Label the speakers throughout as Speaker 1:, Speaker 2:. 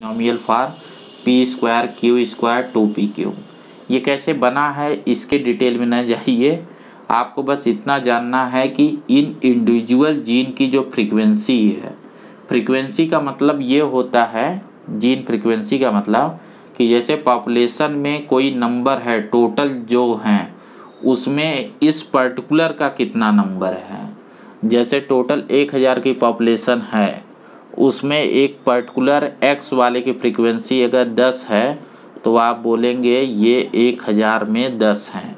Speaker 1: Polynomial for P square Q square 2p Q. ये कैसे बना है इसके डिटेल में न जाइए, आपको बस इतना जानना है कि इन इंडिविजुअल जीन की जो फ्रीक्वेंसी है, फ्रीक्वेंसी का मतलब ये होता है, जीन फ्रीक्वेंसी का मतलब कि जैसे पॉपुलेशन में कोई नंबर है, टोटल जो हैं उसमें इस पर्टिकुलर का कितना नंबर है। जैसे टोटल 1000 की पॉपुलेशन है, उसमें एक पर्टिकुलर एक्स वाले की फ्रीक्वेंसी अगर 10 है तो आप बोलेंगे ये 1000 में 10 हैं,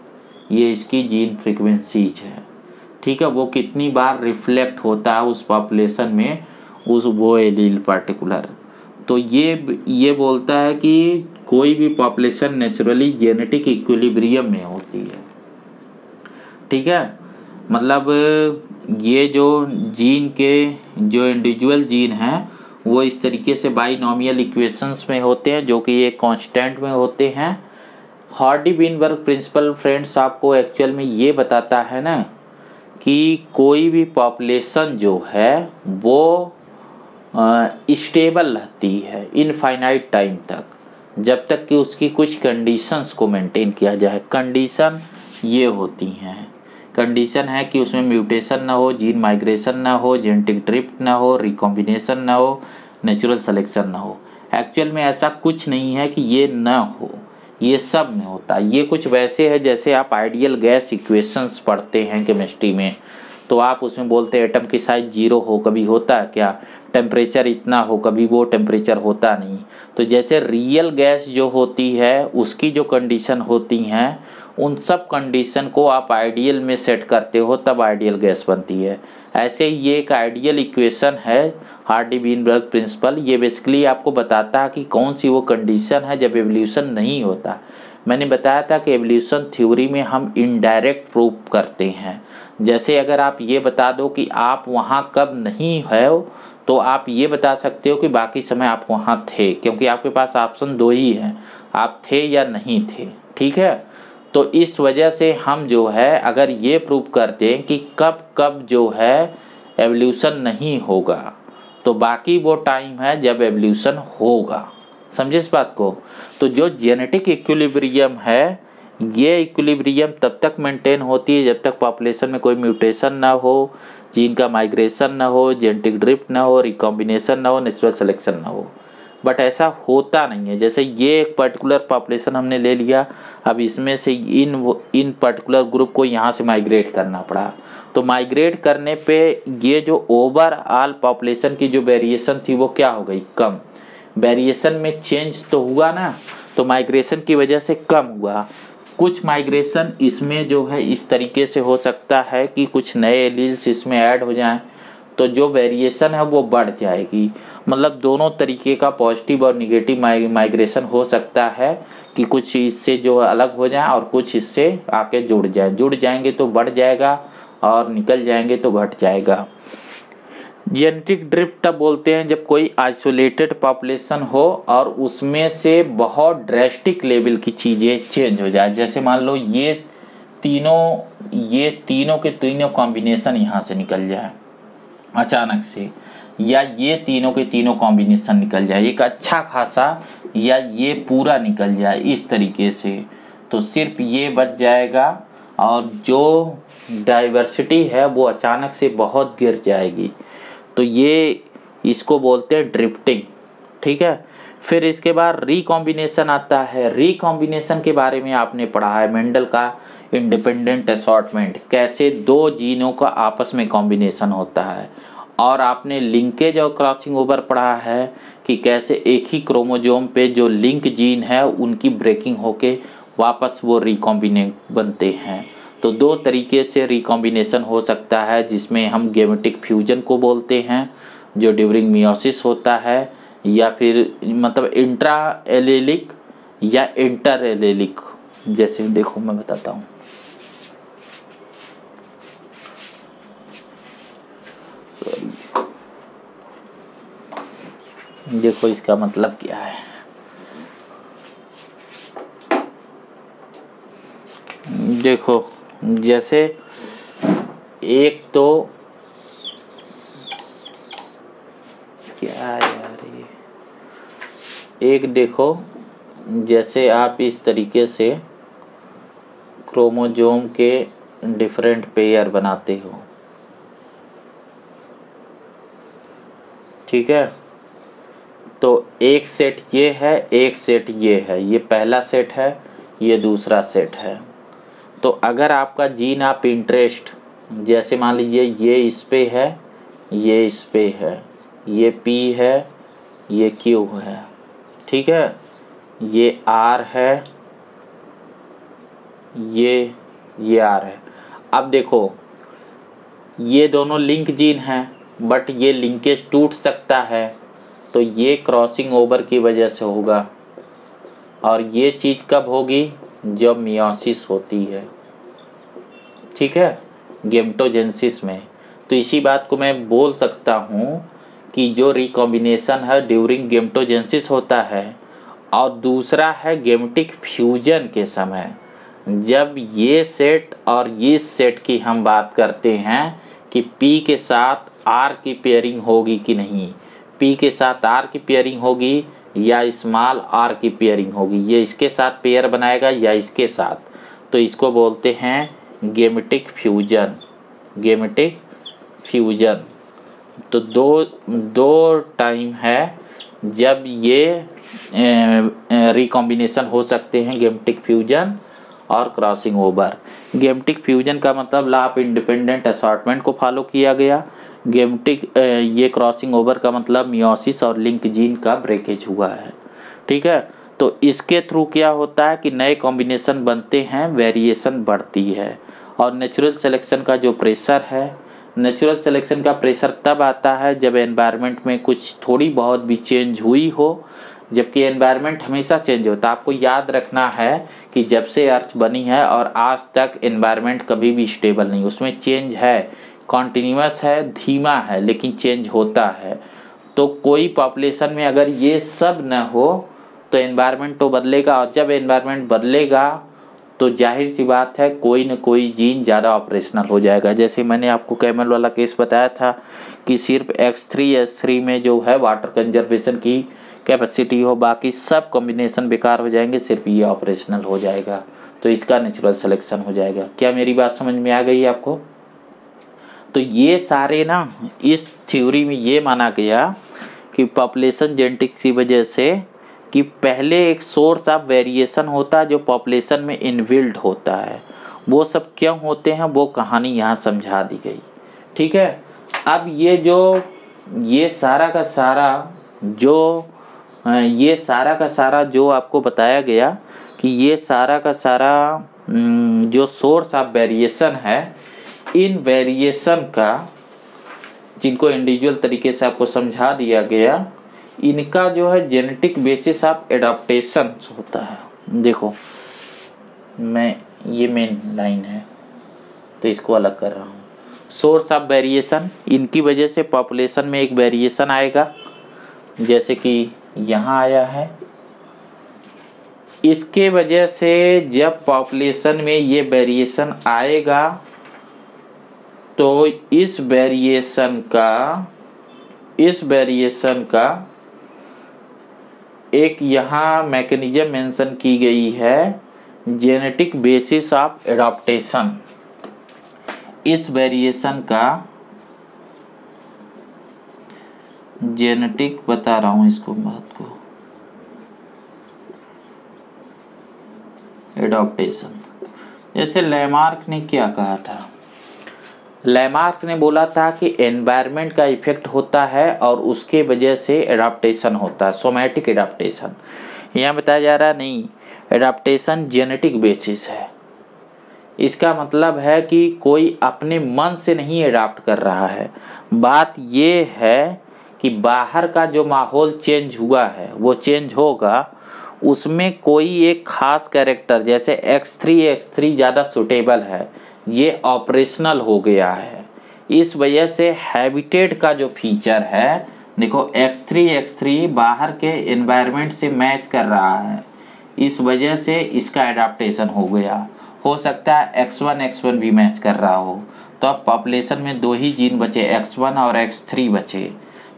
Speaker 1: ये इसकी जीन फ्रीक्वेंसीज है। ठीक है, वो कितनी बार रिफ्लेक्ट होता है उस पॉपुलेशन में उस वो एलील पर्टिकुलर। तो ये बोलता है कि कोई भी पॉपुलेशन नेचुरली जेनेटिक इक्विलिब्रियम में होती है। ठीक है, मतलब ये जो जीन के जो इंडिविजुअल जीन हैं वो इस तरीके से बाइनोमियल इक्वेशंस में होते हैं जो कि एक कांस्टेंट में होते हैं। हार्डी-वेनबर्ग प्रिंसिपल फ्रेंड्स आपको एक्चुअल में ये बताता है ना कि कोई भी पॉपुलेशन जो है वो स्टेबल रहती है इनफाइनाइट टाइम तक, जब तक कि उसकी कुछ कंडीशंस को मेंटेन किया जाए। कंडीशन ये होती हैं, कंडीशन है कि उसमें म्यूटेशन ना हो, जीन माइग्रेशन ना हो, जेनेटिक ड्रिफ्ट ना हो, रिकॉम्बिनेशन ना हो, नेचुरल सिलेक्शन ना हो। एक्चुअल में ऐसा कुछ नहीं है कि ये ना हो, ये सब में होता है। ये कुछ वैसे है जैसे आप आइडियल गैस इक्वेशंस पढ़ते हैं केमिस्ट्री में, तो आप उसमें बोलते हैं एटम की साइज 0 हो, कभी होता है क्या? टेम्परेचर इतना हो, कभी वो टेम्परेचर होता नहीं। तो जैसे रियल गैस जो होती है उसकी जो कंडीशन होती हैं, उन सब कंडीशन को आप आइडियल में सेट करते हो तब आइडियल गैस बनती है। ऐसे ही ये एक आइडियल इक्वेशन है हार्डी-वेनबर्ग प्रिंसिपल। ये बेसिकली आपको बताता है कि कौन सी वो कंडीशन है जब एवोल्यूशन नहीं होता। मैंने बताया था कि एवोल्यूशन थ्योरी में हम इनडायरेक्ट प्रूव करते हैं। जैसे अगर आप ये बता दो कि आप वहाँ कब नहीं है तो आप ये बता सकते हो कि बाकी समय आप वहाँ थे, क्योंकि आपके पास ऑप्शन 2 ही हैं, आप थे या नहीं थे। ठीक है, तो इस वजह से हम जो है अगर ये प्रूव करते हैं कि कब कब जो है एवोल्यूशन नहीं होगा, तो बाकी वो टाइम है जब एवोल्यूशन होगा। समझे इस बात को? तो जो जेनेटिक इक्विलिब्रियम है, ये इक्विलिब्रियम तब तक मेंटेन होती है जब तक पॉपुलेशन में कोई म्यूटेशन ना हो, जीन का माइग्रेशन ना हो, जेनेटिक ड्रिफ्ट ना हो, रिकॉम्बिनेशन ना हो, नेचुरल सिलेक्शन ना हो। बट ऐसा होता नहीं है। जैसे ये एक पर्टिकुलर पॉपुलेशन हमने ले लिया, अब इसमें से इन पर्टिकुलर ग्रुप को यहाँ से माइग्रेट करना पड़ा, तो माइग्रेट करने पे ये जो ओवरऑल पॉपुलेशन की जो वेरिएशन थी वो क्या हो गई? कम। वेरिएशन में चेंज तो हुआ ना, तो माइग्रेशन की वजह से कम हुआ। कुछ माइग्रेशन इसमें जो है इस तरीके से हो सकता है कि कुछ नए एलील्स इसमें ऐड हो जाएं, तो जो वेरिएशन है वो बढ़ जाएगी। मतलब दोनों तरीके का पॉजिटिव और निगेटिव माइग्रेशन हो सकता है कि कुछ इससे जो अलग हो जाए और कुछ इससे आके जुड़ जाए। जुड़ जाएंगे तो बढ़ जाएगा और निकल जाएंगे तो घट जाएगा। जेनेटिक ड्रिफ्ट तब बोलते हैं जब कोई आइसोलेटेड पॉपुलेशन हो और उसमें से बहुत ड्रेस्टिक लेवल की चीज़ें चेंज हो जाए। जैसे मान लो ये तीनों के तीनों कॉम्बिनेशन यहाँ से निकल जाए अचानक से, या ये तीनों के तीनों कॉम्बिनेशन निकल जाए एक अच्छा खासा, या ये पूरा निकल जाए इस तरीके से, तो सिर्फ ये बच जाएगा और जो डाइवर्सिटी है वो अचानक से बहुत गिर जाएगी। तो ये इसको बोलते हैं ड्रिफ्टिंग। ठीक है, फिर इसके बाद रिकॉम्बिनेशन आता है। रिकॉम्बिनेशन के बारे में आपने पढ़ा है मेंडल का इंडिपेंडेंट असॉर्टमेंट, कैसे दो जीनों का आपस में कॉम्बिनेशन होता है। और आपने लिंकेज और क्रॉसिंग ओवर पढ़ा है कि कैसे एक ही क्रोमोसोम पे जो लिंक जीन है उनकी ब्रेकिंग होके वापस वो रिकॉम्बिनेट बनते हैं। तो दो तरीके से रिकॉम्बिनेशन हो सकता है, जिसमें हम गेमेटिक फ्यूजन को बोलते हैं जो ड्यूरिंग मियोसिस होता है, या फिर मतलब इंट्रा एलेलिक या इंटर एलेलिक। जैसे देखो मैं बताता हूँ, देखो इसका मतलब क्या है। देखो जैसे एक तो क्या यार एक देखो, जैसे आप इस तरीके से क्रोमोसोम के डिफरेंट पेयर बनाते हो, ठीक है। तो एक सेट ये है, एक सेट ये है, ये पहला सेट है, ये दूसरा सेट है। तो अगर आपका जीन आप इंटरेस्ट, जैसे मान लीजिए ये इस पे है, ये इस पे है, ये P है, ये Q है, ठीक है, ये R है, ये R है। अब देखो ये दोनों लिंक जीन हैं, बट ये लिंकेज टूट सकता है, तो ये क्रॉसिंग ओवर की वजह से होगा। और ये चीज़ कब होगी? जब मियोसिस होती है, ठीक है, गेमेटोजेनेसिस में। तो इसी बात को मैं बोल सकता हूँ कि जो रिकॉम्बिनेशन है ड्यूरिंग गेमेटोजेनेसिस होता है, और दूसरा है गेमेटिक फ्यूजन के समय, जब ये सेट और इस सेट की हम बात करते हैं कि P के साथ R की पेयरिंग होगी कि नहीं, P के साथ R की पेयरिंग होगी या स्मॉल r की पेयरिंग होगी, ये इसके साथ पेयर बनाएगा या इसके साथ, तो इसको बोलते हैं गेमेटिक फ्यूजन। गेमेटिक फ्यूजन तो दो टाइम है जब ये रिकॉम्बिनेशन हो सकते हैं, गेमेटिक फ्यूजन और क्रॉसिंग ओवर। गेमेटिक फ्यूजन का मतलब लॉ ऑफ इंडिपेंडेंट असॉर्टमेंट को फॉलो किया गया। गेमेटिक ये क्रॉसिंग ओवर का मतलब मियोसिस और लिंक जीन का ब्रेकेज हुआ है, ठीक है। तो इसके थ्रू क्या होता है कि नए कॉम्बिनेशन बनते हैं, वेरिएशन बढ़ती है। और नेचुरल सिलेक्शन का जो प्रेशर है, नेचुरल सिलेक्शन का प्रेशर तब आता है जब एनवायरनमेंट में कुछ थोड़ी बहुत भी चेंज हुई हो, जबकि एनवायरनमेंट हमेशा चेंज होता है। आपको याद रखना है कि जब से अर्थ बनी है और आज तक एनवायरनमेंट कभी भी स्टेबल नहीं, उसमें चेंज है, कॉन्टिन्यूअस है, धीमा है, लेकिन चेंज होता है। तो कोई पॉपुलेशन में अगर ये सब न हो तो एनवायरनमेंट तो बदलेगा, और जब एनवायरनमेंट बदलेगा तो जाहिर सी बात है कोई न कोई जीन ज़्यादा ऑपरेशनल हो जाएगा। जैसे मैंने आपको कैमल वाला केस बताया था कि सिर्फ X3 में जो है वाटर कंजर्वेशन की कैपेसिटी हो, बाकी सब कॉम्बिनेशन बेकार हो जाएंगे, सिर्फ ये ऑपरेशनल हो जाएगा, तो इसका नेचुरल सिलेक्शन हो जाएगा। क्या मेरी बात समझ में आ गई आपको? तो ये सारे ना, इस थ्योरी में ये माना गया कि पॉपुलेशन जेनेटिक्स की वजह से कि पहले एक सोर्स ऑफ वेरिएशन होता है जो पॉपुलेशन में इनबिल्ट होता है, वो सब क्यों होते हैं वो कहानी यहाँ समझा दी गई, ठीक है। अब ये सारा का सारा जो आपको बताया गया कि ये सारा का सारा जो सोर्स ऑफ वेरिएशन है, इन वेरिएशन का जिनको इंडिविजुअल तरीके से आपको समझा दिया गया, इनका जो है जेनेटिक बेसिस ऑफ एडाप्टेशन होता है। देखो ये मेन लाइन है तो इसको अलग कर रहा हूँ। सोर्स ऑफ वेरिएशन, इनकी वजह से पॉपुलेशन में एक वेरिएशन आएगा, जैसे कि यहाँ आया है। इसके वजह से जब पॉपुलेशन में ये वेरिएशन आएगा तो इस वेरिएशन का एक यहाँ मैकेनिज्म मेंशन की गई है, जेनेटिक बेसिस ऑफ एडाप्टेशन। इस वेरिएशन का जेनेटिक बता रहा हूँ इसको बात को, एडाप्टेशन। जैसे लैमार्क ने क्या कहा था, लैमार्क ने बोला था कि एनवायरनमेंट का इफेक्ट होता है और उसके वजह से एडाप्टेशन होता है, सोमैटिक एडाप्टेशन। यहाँ बताया जा रहा नहीं, एडाप्टेशन जेनेटिक बेसिस है। इसका मतलब है कि कोई अपने मन से नहीं एडाप्ट कर रहा है। बात ये है कि बाहर का जो माहौल चेंज हुआ है वो चेंज होगा, उसमें कोई एक खास कैरेक्टर, जैसे X3 ज़्यादा सुटेबल है, ये ऑपरेशनल हो गया है। इस वजह से हैबिटेट का जो फीचर है, देखो X3 बाहर के एनवायरनमेंट से मैच कर रहा है, इस वजह से इसका एडाप्टेशन हो गया। हो सकता है X1 भी मैच कर रहा हो, तो अब पॉपुलेशन में दो ही जीन बचे, X1 और X3 बचे।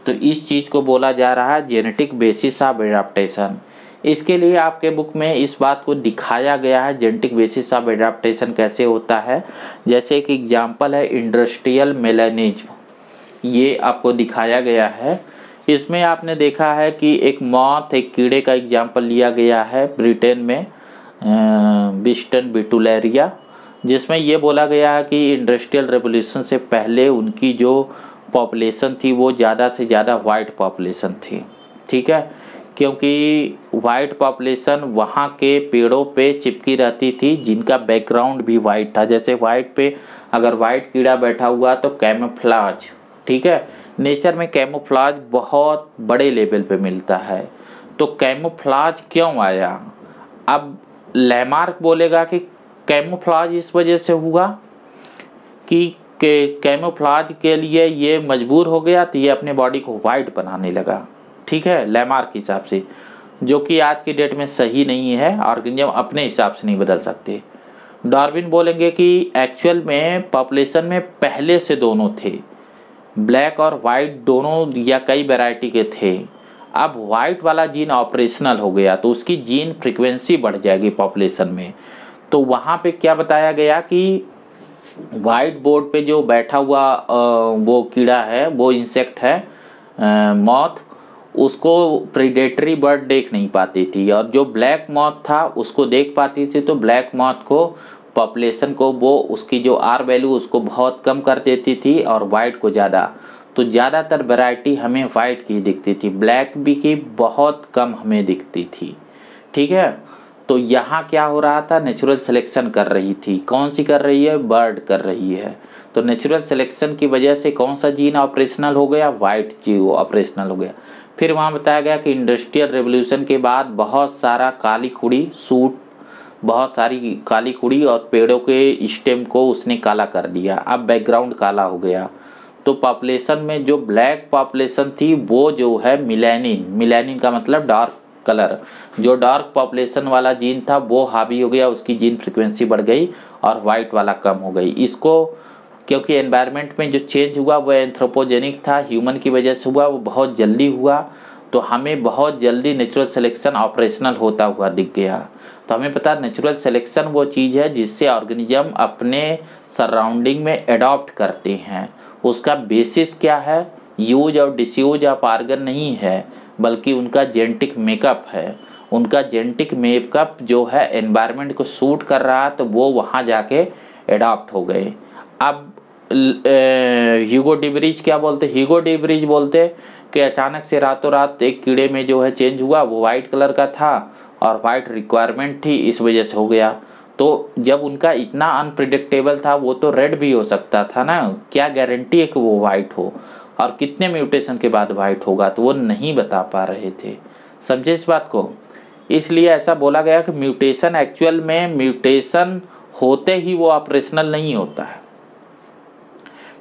Speaker 1: तो इस चीज़ को बोला जा रहा है जेनेटिक बेसिस ऑफ एडाप्टेशन। इसके लिए आपके बुक में इस बात को दिखाया गया है जेनेटिक बेसिस ऑफ एडाप्टेशन कैसे होता है। जैसे एक एग्जांपल है इंडस्ट्रियल मेलानिज्म, ये आपको दिखाया गया है। इसमें आपने देखा है कि एक मॉथ, एक कीड़े का एग्जांपल लिया गया है ब्रिटेन में, बिस्टन बिटुलेरिया, जिसमें ये बोला गया है कि इंडस्ट्रियल रेवोल्यूशन से पहले उनकी जो पॉपुलेशन थी वो ज़्यादा से ज़्यादा वाइट पॉपुलेशन थी। ठीक है, क्योंकि वाइट पॉपुलेशन वहाँ के पेड़ों पे चिपकी रहती थी जिनका बैकग्राउंड भी वाइट था। जैसे वाइट पे अगर वाइट कीड़ा बैठा हुआ तो कैमोफ्लेज, ठीक है, नेचर में कैमोफ्लेज बहुत बड़े लेवल पे मिलता है। तो कैमोफ्लेज क्यों आया? अब लैमार्क बोलेगा कि कैमोफ्लेज इस वजह से हुआ कि कैमोफ्लेज के लिए ये मजबूर हो गया तो ये अपने बॉडी को वाइट बनाने लगा। ठीक है, लैमार्क के हिसाब से, जो कि आज की डेट में सही नहीं है, ऑर्गेनिज्म अपने हिसाब से नहीं बदल सकते। डार्विन बोलेंगे कि एक्चुअल में पॉपुलेशन में पहले से दोनों थे, ब्लैक और वाइट दोनों या कई वैरायटी के थे। अब वाइट वाला जीन ऑपरेशनल हो गया तो उसकी जीन फ्रीक्वेंसी बढ़ जाएगी पॉपुलेशन में। तो वहाँ पे क्या बताया गया कि वाइट बोर्ड पे जो बैठा हुआ वो कीड़ा है, वो इंसेक्ट है मॉथ, उसको प्रीडेटरी बर्ड देख नहीं पाती थी, और जो ब्लैक मॉथ था उसको देख पाती थी। तो ब्लैक मॉथ को पॉपुलेशन को वो उसकी जो आर वैल्यू उसको बहुत कम कर देती थी और वाइट को ज़्यादा। तो ज़्यादातर वैरायटी हमें वाइट की दिखती थी, ब्लैक भी की बहुत कम हमें दिखती थी। ठीक है, तो यहाँ क्या हो रहा था, नेचुरल सिलेक्शन कर रही थी। कौन सी कर रही है? बर्ड कर रही है। तो नेचुरल सिलेक्शन की वजह से कौन सा जीन ऑपरेशनल हो गया? वाइट जीन ऑपरेशनल हो गया। फिर वहाँ बताया गया कि इंडस्ट्रियल रेवोल्यूशन के बाद बहुत सारा काली कुड़ी सूट, बहुत सारी काली कुड़ी और पेड़ों के स्टेम को उसने काला कर दिया। अब बैकग्राउंड काला हो गया। तो पॉपुलेशन में जो ब्लैक पॉपुलेशन थी वो जो है मिलेनिन, मिलेनिन का मतलब डार्क कलर, जो डार्क पॉपुलेशन वाला जीन था वो हावी हो गया, उसकी जीन फ्रीक्वेंसी बढ़ गई और वाइट वाला कम हो गई। इसको क्योंकि एनवायरनमेंट में जो चेंज हुआ वो एंथ्रोपोजेनिक था, ह्यूमन की वजह से हुआ, वो बहुत जल्दी हुआ, तो हमें बहुत जल्दी नेचुरल सिलेक्शन ऑपरेशनल होता हुआ दिख गया। तो हमें पता है नेचुरल सिलेक्शन वो चीज़ है जिससे ऑर्गेनिज्म अपने सराउंडिंग में एडॉप्ट करते हैं। उसका बेसिस क्या है? यूज और डिसयूज ऑफ ऑर्गन नहीं है, बल्कि उनका जेनेटिक मेकअप है। उनका जेनेटिक मेकअप जो है एनवायरनमेंट को सूट कर रहा, तो वो वहाँ जाके एडॉप्ट हो गए। अब ह्यूगो डिब्रीज क्या बोलते? ह्यूगो डिब्रीज बोलते कि अचानक से रातों रात एक कीड़े में जो है चेंज हुआ, वो वाइट कलर का था और वाइट रिक्वायरमेंट थी, इस वजह से हो गया। तो जब उनका इतना अनप्रिडिक्टेबल था, वो तो रेड भी हो सकता था ना, क्या गारंटी है कि वो वाइट हो, और कितने म्यूटेशन के बाद वाइट होगा, तो वो नहीं बता पा रहे थे। समझे इस बात को? इसलिए ऐसा बोला गया कि म्यूटेशन एक्चुअल में म्यूटेशन होते ही वो ऑपरेशनल नहीं होता है।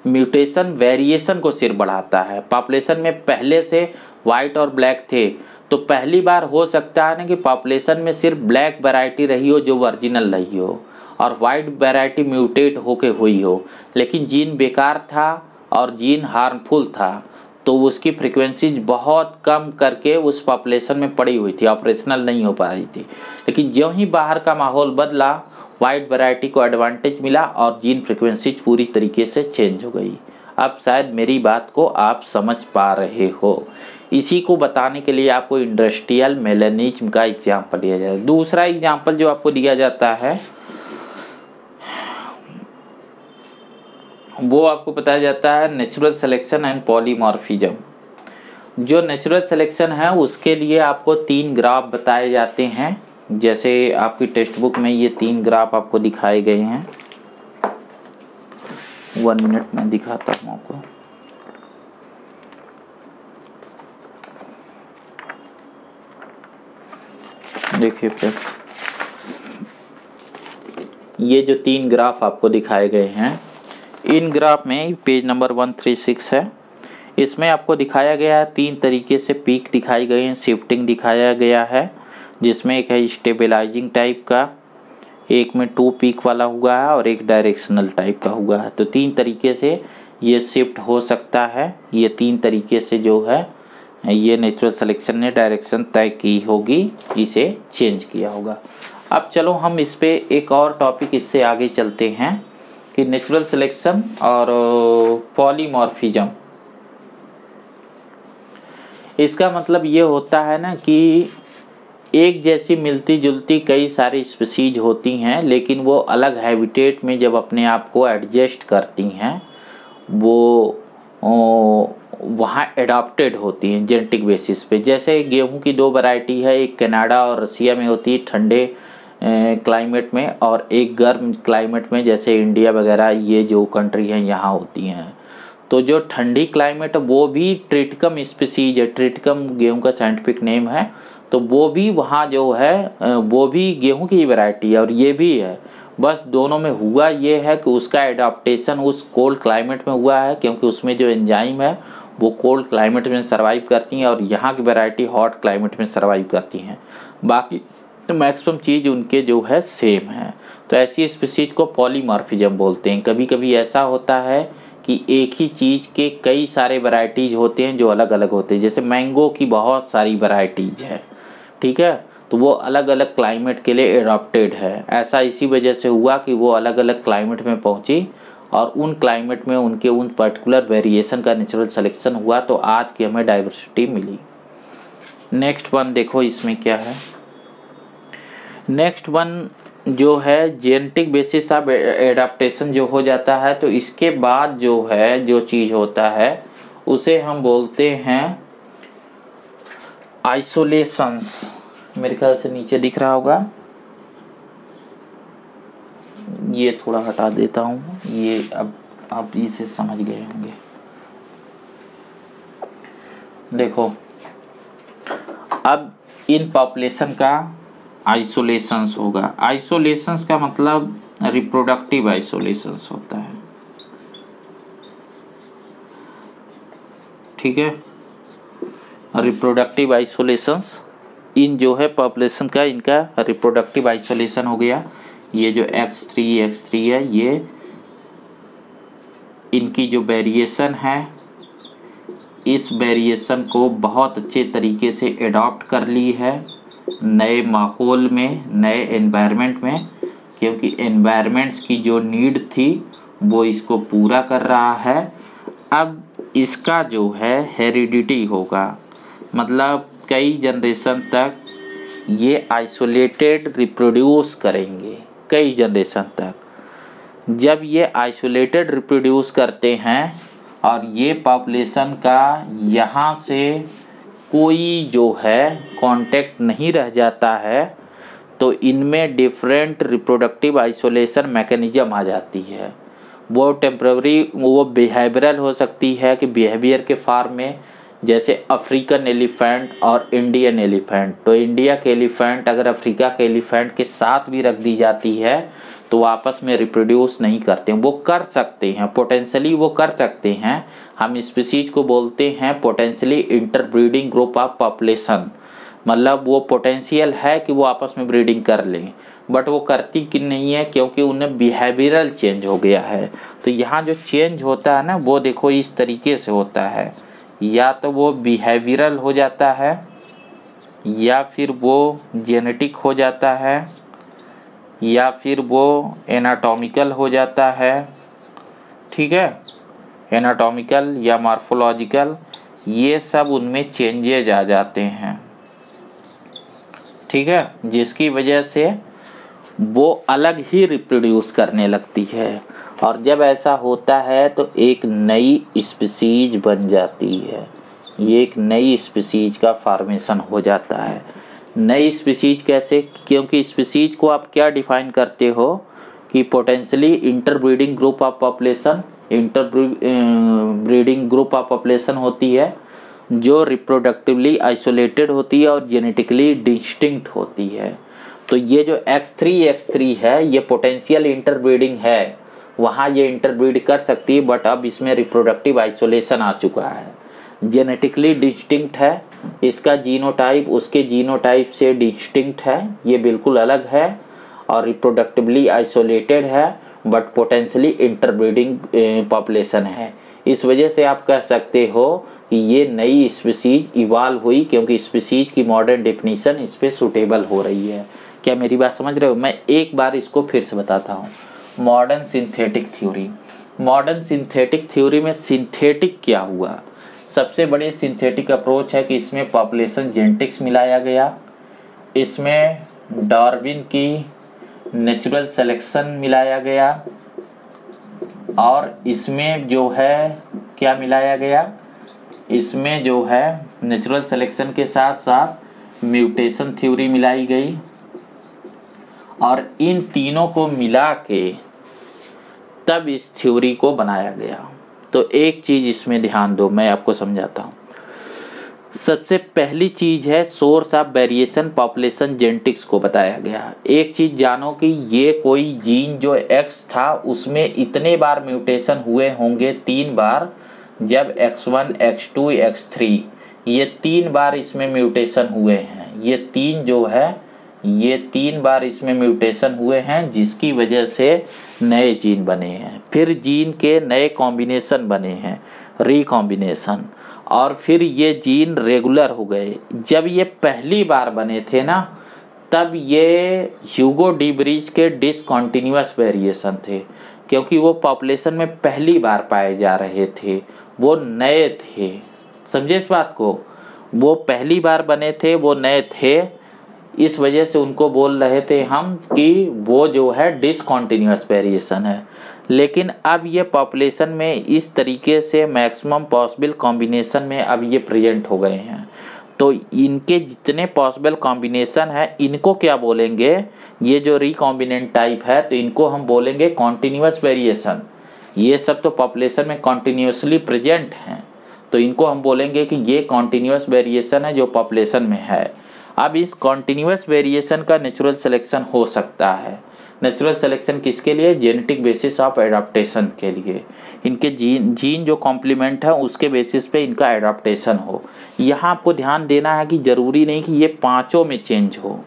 Speaker 1: म्यूटेशन वेरिएशन को सिर्फ बढ़ाता है। पॉपुलेशन में पहले से वाइट और ब्लैक थे, तो पहली बार हो सकता है ना कि पॉपुलेशन में सिर्फ ब्लैक वैरायटी रही हो जो ओरिजिनल रही हो, और वाइट वैरायटी म्यूटेट होके हुई हो, लेकिन जीन बेकार था और जीन हार्मफुल था, तो उसकी फ्रीक्वेंसी बहुत कम करके उस पॉपुलेशन में पड़ी हुई थी, ऑपरेशनल नहीं हो पा रही थी। लेकिन ज्यों ही बाहर का माहौल बदला, वाइट वैरायटी को एडवांटेज मिला और जीन फ्रीक्वेंसी पूरी तरीके से चेंज हो गई। अब शायद मेरी बात को आप समझ पा रहे हो। इसी को बताने के लिए आपको इंडस्ट्रियल मेलानिज्म का एग्जाम्पल दिया जाए। दूसरा एग्जाम्पल जो आपको दिया जाता है वो आपको बताया जाता है नेचुरल सिलेक्शन एंड पॉलीमॉर्फिज्म। जो नेचुरल सिलेक्शन है उसके लिए आपको 3 ग्राफ बताए जाते हैं। जैसे आपकी टेक्स्ट बुक में ये 3 ग्राफ आपको दिखाए गए हैं। 1 मिनट में दिखाता हूँ आपको। देखिए फिर ये जो 3 ग्राफ आपको दिखाए गए हैं, इन ग्राफ में पेज नंबर 136 है। इसमें आपको दिखाया गया है 3 तरीके से पीक दिखाई गए हैं, शिफ्टिंग दिखाया गया है, जिसमें एक है स्टेबलाइजिंग टाइप का, एक में 2 पीक वाला हुआ है और एक डायरेक्शनल टाइप का हुआ है। तो 3 तरीके से ये शिफ्ट हो सकता है। ये 3 तरीके से जो है ये नेचुरल सिलेक्शन ने डायरेक्शन तय की होगी, इसे चेंज किया होगा। अब चलो हम इस पे एक और टॉपिक इससे आगे चलते हैं कि नेचुरल सिलेक्शन और पॉलीमॉर्फिज्म। इसका मतलब ये होता है ना कि एक जैसी मिलती जुलती कई सारी स्पीसीज होती हैं, लेकिन वो अलग हैबिटेट में जब अपने आप को एडजस्ट करती हैं वो वहाँ एडॉप्टेड होती हैं जेनेटिक बेसिस पे। जैसे गेहूं की 2 वैरायटी है, एक कनाडा और रसिया में होती है ठंडे क्लाइमेट में, और एक गर्म क्लाइमेट में जैसे इंडिया वगैरह ये जो कंट्री हैं यहाँ होती हैं। तो जो ठंडी क्लाइमेट वो भी ट्रिटिकम स्पीसीज है, ट्रिटिकम गेहूं का साइंटिफिक नेम है, तो वो भी वहाँ जो है वो भी गेहूं की वैरायटी है और ये भी है। बस दोनों में हुआ ये है कि उसका एडाप्टेशन उस कोल्ड क्लाइमेट में हुआ है, क्योंकि उसमें जो एंजाइम है वो कोल्ड क्लाइमेट में सर्वाइव करती हैं और यहाँ की वैरायटी हॉट क्लाइमेट में सर्वाइव करती हैं। बाकी मैक्सिमम चीज़ उनके जो है सेम है। तो ऐसी स्पीसीज को पॉलीमॉर्फिज्म बोलते हैं। कभी कभी ऐसा होता है कि एक ही चीज़ के कई सारे वैरायटीज होते हैं जो अलग अलग होते हैं। जैसे मैंगो की बहुत सारी वैरायटीज है, ठीक है, तो वो अलग अलग क्लाइमेट के लिए एडॉप्टेड है। ऐसा इसी वजह से हुआ कि वो अलग अलग क्लाइमेट में पहुंची और उन क्लाइमेट में उनके उन पर्टिकुलर वेरिएशन का नेचुरल सिलेक्शन हुआ, तो आज की हमें डाइवर्सिटी मिली। नेक्स्ट वन देखो इसमें क्या है। नेक्स्ट वन जो है जेनेटिक बेसिस ऑफ एडाप्टेशन जो हो जाता है, तो इसके बाद जो है जो चीज़ होता है उसे हम बोलते हैं आइसोलेशंस। मेरे ख्याल से नीचे दिख रहा होगा, ये थोड़ा हटा देता हूँ, ये अब आप इसे समझ गए होंगे। देखो अब इन पॉपुलेशन का आइसोलेशंस होगा। आइसोलेशंस का मतलब रिप्रोडक्टिव आइसोलेशंस होता है, ठीक है। रिप्रोडक्टिव आइसोलेशंस इन जो है पॉपुलेशन का इनका रिप्रोडक्टिव आइसोलेशन हो गया। ये जो X3 है ये इनकी जो वेरिएशन है, इस वेरिएशन को बहुत अच्छे तरीके से एडॉप्ट कर ली है नए माहौल में, नए एनवायरनमेंट में, क्योंकि एनवायरनमेंट्स की जो नीड थी वो इसको पूरा कर रहा है। अब इसका जो है हेरिडिटी होगा, मतलब कई जनरेशन तक ये आइसोलेटेड रिप्रोड्यूस करेंगे, कई जनरेशन तक। जब ये आइसोलेटेड रिप्रोड्यूस करते हैं और ये पॉपुलेशन का यहाँ से कोई जो है कांटेक्ट नहीं रह जाता है, तो इनमें डिफरेंट रिप्रोडक्टिव आइसोलेशन मैकेनिज्म आ जाती है। वो टेम्पररी वो बिहेवियरल हो सकती है कि बिहेवियर के फॉर्म में, जैसे अफ्रीकन एलिफेंट और इंडियन एलिफेंट। तो इंडिया के एलिफेंट अगर अफ्रीका के एलिफेंट के साथ भी रख दी जाती है तो आपस में रिप्रोड्यूस नहीं करते हैं। वो कर सकते हैं, पोटेंशियली वो कर सकते हैं। हम स्पीसीज को बोलते हैं potentially interbreeding group of population, मतलब वो पोटेंशियल है कि वो आपस में ब्रीडिंग कर लें, बट वो करती कि नहीं है क्योंकि उन्हें बिहेवियरल चेंज हो गया है। तो यहाँ जो चेंज होता है ना वो देखो इस तरीके से होता है, या तो वो बिहेवियरल हो जाता है या फिर वो जेनेटिक हो जाता है या फिर वो एनाटॉमिकल हो जाता है, ठीक है, एनाटॉमिकल या मॉर्फोलॉजिकल, ये सब उनमें चेंजेज आ जाते हैं, ठीक है, जिसकी वजह से वो अलग ही रिप्रोड्यूस करने लगती है। और जब ऐसा होता है तो एक नई स्पीसीज बन जाती है, ये एक नई स्पीसीज का फॉर्मेशन हो जाता है। नई स्पीसीज कैसे? क्योंकि स्पीसीज को आप क्या डिफाइन करते हो कि potentially interbreeding group of population, interbreeding group of population होती है जो रिप्रोडक्टिवली आइसोलेटेड होती है और जेनेटिकली डिस्टिंक्ट होती है। तो ये जो X3 है ये पोटेंशियल इंटरब्रीडिंग है, वहाँ ये इंटरब्रीड कर सकती है, बट अब इसमें रिप्रोडक्टिव आइसोलेशन आ चुका है, जेनेटिकली डिस्टिंक्ट है, इसका जीनोटाइप उसके जीनोटाइप से डिस्टिंक्ट है, ये बिल्कुल अलग है, और रिप्रोडक्टिवली आइसोलेटेड है बट पोटेंशियली इंटरब्रीडिंग पॉपुलेशन है। इस वजह से आप कह सकते हो कि ये नई स्पीसीज इवाल्व हुई, क्योंकि स्पीसीज की मॉडर्न डेफिनेशन इस पे सूटेबल हो रही है। क्या मेरी बात समझ रहे हो? मैं एक बार इसको फिर से बताता हूँ। Modern synthetic theory, modern synthetic theory में सिंथेटिक क्या हुआ? सबसे बड़े सिंथेटिक अप्रोच है कि इसमें पॉपुलेशन जेनेटिक्स मिलाया गया, इसमें डार्विन की नेचुरल सिलेक्शन मिलाया गया, और इसमें जो है क्या मिलाया गया? इसमें जो है नेचुरल सिलेक्शन के साथ साथ म्यूटेशन थ्योरी मिलाई गई, और इन तीनों को मिला के तब इस थ्योरी को बनाया गया। तो एक चीज इसमें ध्यान दो, मैं आपको समझाता हूँ। सबसे पहली चीज है source of variation population genetics को बताया गया। एक चीज जानो कि ये कोई जीन जो एक्स था उसमें इतने बार म्यूटेशन हुए होंगे, 3 बार, जब X1, X2, X3 ये 3 बार इसमें म्यूटेशन हुए हैं। ये 3 जो है ये 3 बार इसमें म्यूटेशन हुए हैं, जिसकी वजह से नए जीन बने हैं। फिर जीन के नए कॉम्बिनेशन बने हैं, रिकॉम्बिनेशन, और फिर ये जीन रेगुलर हो गए। जब ये पहली बार बने थे ना, तब ये ह्यूगो डी ब्रिज के डिसकंटिन्यूअस वेरिएशन थे, क्योंकि वो पॉपुलेशन में पहली बार पाए जा रहे थे, वो नए थे। समझे इस बात को? वो पहली बार बने थे, वो नए थे, इस वजह से उनको बोल रहे थे हम कि वो जो है डिसकंटिन्यूअस वेरिएशन है। लेकिन अब ये पॉपुलेशन में इस तरीके से मैक्सिमम पॉसिबल कॉम्बिनेशन में अब ये प्रेजेंट हो गए हैं। तो इनके जितने पॉसिबल कॉम्बिनेशन है इनको क्या बोलेंगे? ये जो रिकॉम्बिनेंट टाइप है तो इनको हम बोलेंगे कॉन्टिन्यूअस वेरिएशन। ये सब तो पॉपुलेशन में कॉन्टिन्यूसली प्रेजेंट हैं, तो इनको हम बोलेंगे कि ये कॉन्टिन्यूअस वेरिएशन है जो पॉपुलेशन में है। अब इस कॉन्टिन्यूअस वेरिएशन का नेचुरल सिलेक्शन हो सकता है। नेचुरल सिलेक्शन किसके लिए? जेनेटिक बेसिस ऑफ एडाप्टेशन के लिए। इनके जीन जो कॉम्प्लीमेंट है उसके बेसिस पे इनका एडाप्टेशन हो। यहाँ आपको ध्यान देना है कि जरूरी नहीं कि ये पांचों में चेंज हो,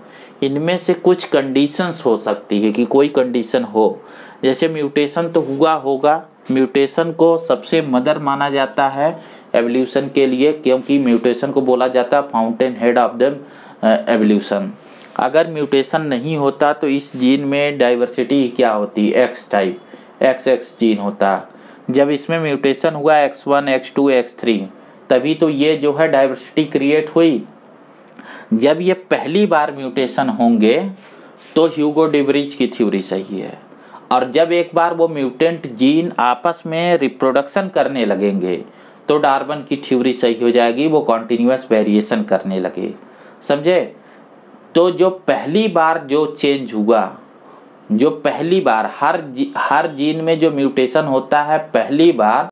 Speaker 1: इनमें से कुछ कंडीशंस हो सकती है कि कोई कंडीशन हो। जैसे म्यूटेशन तो हुआ होगा, म्यूटेशन को सबसे मदर माना जाता है एवोल्यूशन के लिए, क्योंकि म्यूटेशन को बोला जाता है fountain head of the evolution. अगर म्यूटेशन नहीं होता तो इस जीन में डाइवर्सिटी क्या होती? एक्स टाइप, XX जीन होता। जब इसमें म्यूटेशन हुआ X1, X2, X3, तभी तो ये जो है डाइवर्सिटी क्रिएट हुई। जब ये पहली बार म्यूटेशन होंगे तो ह्यूगो डी ब्रिज की थ्योरी सही है, और जब एक बार वो म्यूटेंट जीन आपस में रिप्रोडक्शन करने लगेंगे तो डार्विन की थ्योरी सही हो जाएगी, वो कॉन्टिन्यूअस वेरिएशन करने लगे। समझे? तो जो पहली बार जो चेंज हुआ, जो पहली बार हर जीन में जो म्यूटेशन होता है पहली बार,